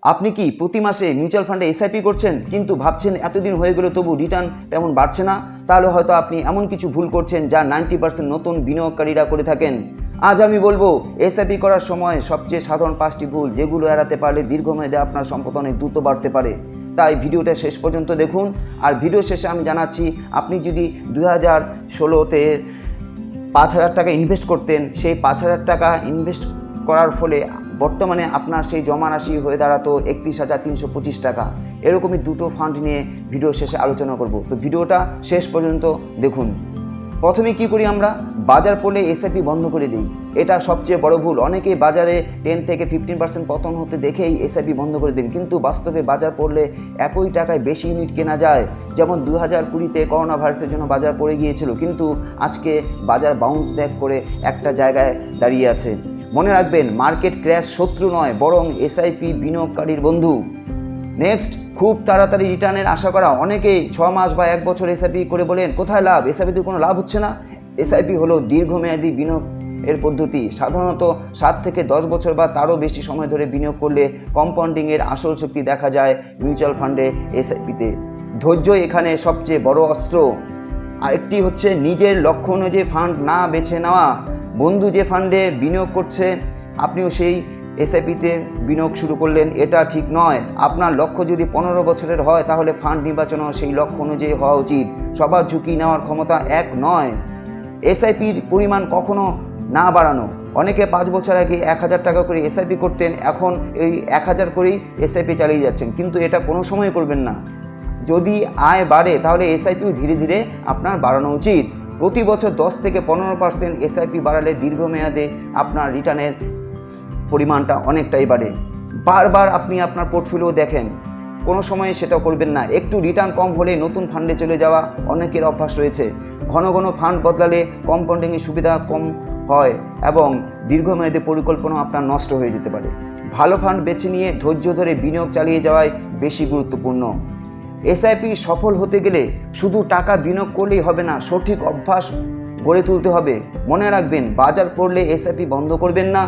আপনি কি প্রতি মাসে মিউচুয়াল ফান্ডে এসআইপি করছেন কিন্তু ভাবছেন এতদিন হয়ে গেল তবু রিটার্ন তেমন বাড়ছে না? তাহলে হয়তো আপনি এমন কিছু ভুল করছেন যা 90% নতুন বিনিয়োগকারীরা করে থাকেন। আজ আমি বলবো এসআইপি করার সময় সবচেয়ে সাধারণ 5টি ভুল, যেগুলো এড়াতে পারলে দীর্ঘমেয়াদে আপনার সম্পদ অনেক দ্রুত বাড়তে পারে। তাই ভিডিওটা শেষ পর্যন্ত দেখুন। আর ভিডিও শেষে আমি জানাচ্ছি, আপনি যদি 2016-তে 5,000 টাকা ইনভেস্ট করতেন, সেই 5,000 টাকা ইনভেস্ট করার ফলে বর্তমানে আপনার সেই জমা রাশি হয়ে দাঁড়াতো 31,325 টাকা। এরকমই দুটো ফান্ড নিয়ে ভিডিও শেষে আলোচনা করব, তো ভিডিওটা শেষ পর্যন্ত দেখুন। প্রথমে কি করি আমরা, বাজার পড়লে এসআইপি বন্ধ করে দিই। এটা সবচেয়ে বড় ভুল। অনেকেই বাজারে 10 থেকে 15% পতন হতে দেখেই এসআইপি বন্ধ করে দেন, কিন্তু বাস্তবে বাজার পড়লে একই টাকায় বেশি ইউনিট কেনা যায়। যেমন 2020-তে করোনা ভাইরাসের জন্য বাজার পড়ে গিয়েছিল, কিন্তু আজকে বাজার বাউন্স ব্যাক করে একটা জায়গায় দাঁড়িয়ে আছে। মনে রাখবেন, মার্কেট ক্র্যাশ শত্রু নয়, বরং এসআইপি বিনিয়োগকারীর বন্ধু। নেক্সট, খুব তাড়াতাড়ি রিটার্নের আশা করা। অনেকেই 6 মাস বা 1 বছর এসআইপি করে বলেন কোথায় লাভ, এসআইপিতে কোনো লাভ হচ্ছে না। এসআইপি হলো দীর্ঘমেয়াদী বিনিয়োগের পদ্ধতি। সাধারণত 7 থেকে 10 বছর বা তারও বেশি সময় ধরে বিনিয়োগ করলে কম্পাউন্ডিংয়ের আসল শক্তি দেখা যায় মিউচুয়াল ফান্ডে, এসআইপিতে। ধৈর্য এখানে সবচেয়ে বড় অস্ত্র। আরেকটি হচ্ছে নিজের লক্ষ্য অনুযায়ী ফান্ড না বেছে নেওয়া। বন্ধু যে ফান্ডে বিনিয়োগ করছে, আপনিও সেই এসআইপিতে বিনিয়োগ শুরু করলেন, এটা ঠিক নয়। আপনার লক্ষ্য যদি 15 বছরের হয়, তাহলে ফান্ড নির্বাচনও সেই লক্ষ্য অনুযায়ী হওয়া উচিত। সবার ঝুঁকি নেওয়ার ক্ষমতা এক নয়। এসআইপির পরিমাণ কখনো না বাড়ানো। অনেকে 5 বছর আগে 1,000 টাকা করে এসআইপি করতেন, এখন এই 1,000 করেই এসআইপি চালিয়ে যাচ্ছেন, কিন্তু এটা কোনো সময় করবেন না। যদি আয় বাড়ে, তাহলে এসআইপিও ধীরে ধীরে আপনার বাড়ানো উচিত। প্রতি বছর 10 থেকে 15% এসআইপি বাড়ালে দীর্ঘমেয়াদে আপনার রিটার্নের পরিমাণটা অনেকটাই বাড়ে। বারবার আপনি আপনার পোর্টফোলিও দেখেন, কোনো সময়ে সেটাও করবেন না। একটু রিটার্ন কম হলে নতুন ফান্ডে চলে যাওয়া অনেকের অভ্যাস রয়েছে। ঘন ঘন ফান্ড বদলালে কম্পাউন্ডিংয়ের সুবিধা কম হয় এবং দীর্ঘমেয়াদী পরিকল্পনা আপনার নষ্ট হয়ে যেতে পারে। ভালো ফান্ড বেছে নিয়ে ধৈর্য ধরে বিনিয়োগ চালিয়ে যাওয়াই বেশি গুরুত্বপূর্ণ। এসআইপি সফল হতে গেলে শুধু টাকা বিনিয়োগ করলেই হবে না, সঠিক অভ্যাস গড়ে তুলতে হবে। মনে রাখবেন, বাজার পড়লে এসআইপি বন্ধ করবেন না,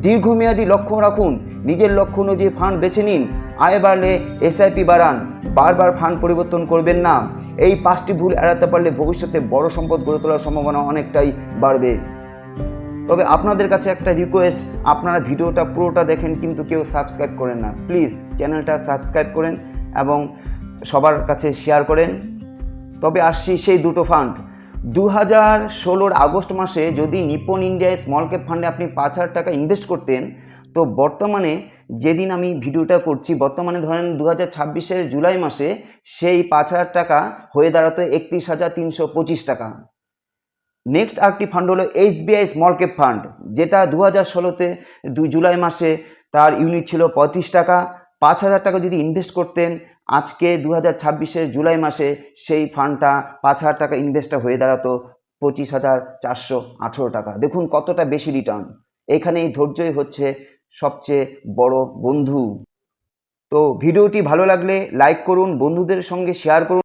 দীর্ঘমেয়াদী লক্ষ্য রাখুন। নিজের লক্ষ্য অনুযায়ী ফান্ড বেছে নিন। আয় বাড়লে এসআইপি বাড়ান, বারবার ফান্ড পরিবর্তন করবেন না। এই 5টি ভুল এড়াতে পারলে ভবিষ্যতে বড় সম্পদ গড়ে তোলার সম্ভাবনা অনেকটাই বাড়বে। তবে আপনাদের কাছে একটা রিকোয়েস্ট, আপনারা ভিডিওটা পুরোটা দেখেন কিন্তু কেউ সাবস্ক্রাইব করেন না। প্লিজ চ্যানেলটা সাবস্ক্রাইব করেন এবং সবার কাছে শেয়ার করেন। তবে আসছি সেই দুটো ফান্ড। 2016 আগস্ট মাসে যদি নিপন ইন্ডিয়া স্মল ক্যাপ ফান্ডে আপনি 5,000 টাকা ইনভেস্ট করতেন, তো বর্তমানে যেদিন আমি ভিডিওটা করছি, বর্তমানে ধরেন 2026-এর জুলাই মাসে সেই 5,000 টাকা হয়ে দাঁড়াতো 31,325 টাকা। নেক্সট আরেকটি ফান্ড হলো এসবিআই স্মল ক্যাপ ফান্ড, যেটা 2016-তে জুলাই মাসে তার ইউনিট ছিল 35 টাকা। 5,000 টাকা যদি ইনভেস্ট করতেন, আজকে 2026-এর জুলাই মাসে সেই ফান্ডটা 5,000 টাকা ইনভেস্টটা হয়ে দাঁড়াতো 25,418 টাকা। দেখুন কতটা বেশি রিটার্ন। এখানেই ধৈর্যই হচ্ছে সবচেয়ে বড় বন্ধু। তো ভিডিওটি ভালো লাগলে লাইক করুন, বন্ধুদের সঙ্গে শেয়ার করুন।